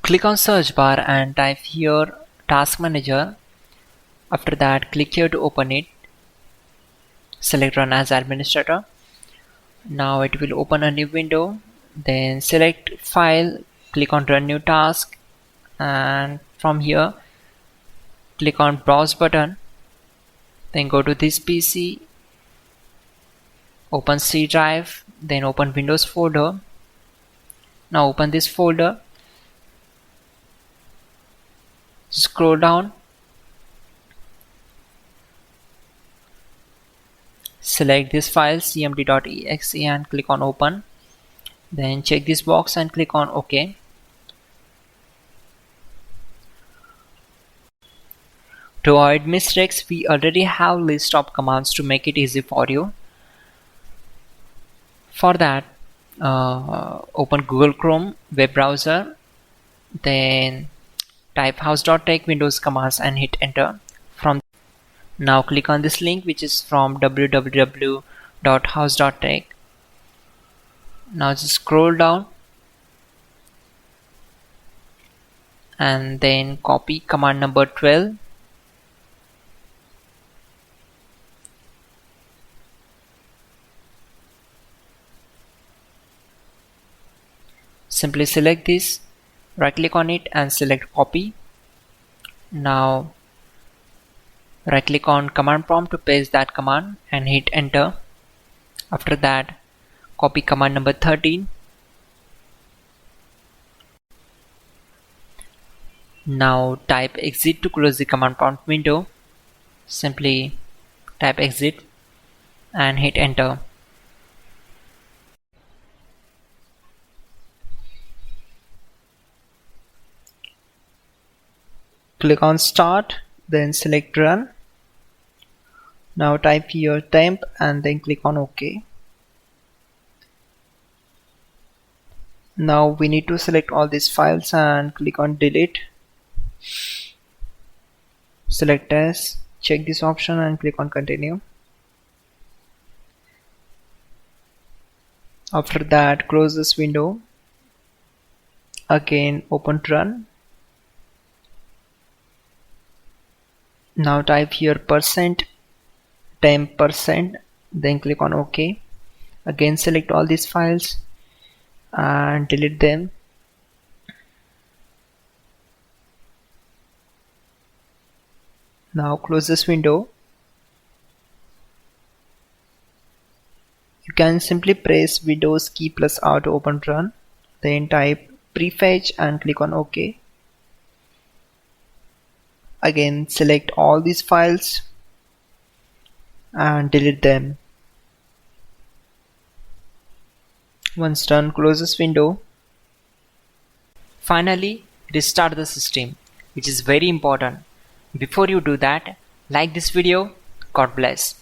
Click on search bar and type here task manager. After that, click here to open it. Select run as administrator. Now it will open a new window. Then select file, click on run new task, and from here click on browse button. Then go to this PC, open C drive, then open Windows folder. Now open this folder, scroll down, select this file cmd.exe and click on open. Then check this box and click on OK. To avoid mistakes, we already have list of commands to make it easy for you. For that, open Google Chrome web browser, then type hows.tech Windows commands and hit enter. Now click on this link, which is from www.hows.tech. Now just scroll down and then copy command number 12. Simply select this, right click on it and select copy. Now right click on command prompt to paste that command and hit enter. After that, copy command number 13. Now type exit to close the command prompt window. Simply type exit and hit enter. Click on start, then select run. Now type here temp and then click on OK. Now we need to select all these files and click on delete. Select as, check this option and click on continue. After that, close this window. Again open run. Now type here %temp%, then click on OK. Again select all these files and delete them. Now close this window. You can simply press Windows key plus R to open run. Then type prefetch and click on OK. Again select all these files and delete them. Once done, close this window. Finally, restart the system, which is very important. Before you do that, like this video. God bless.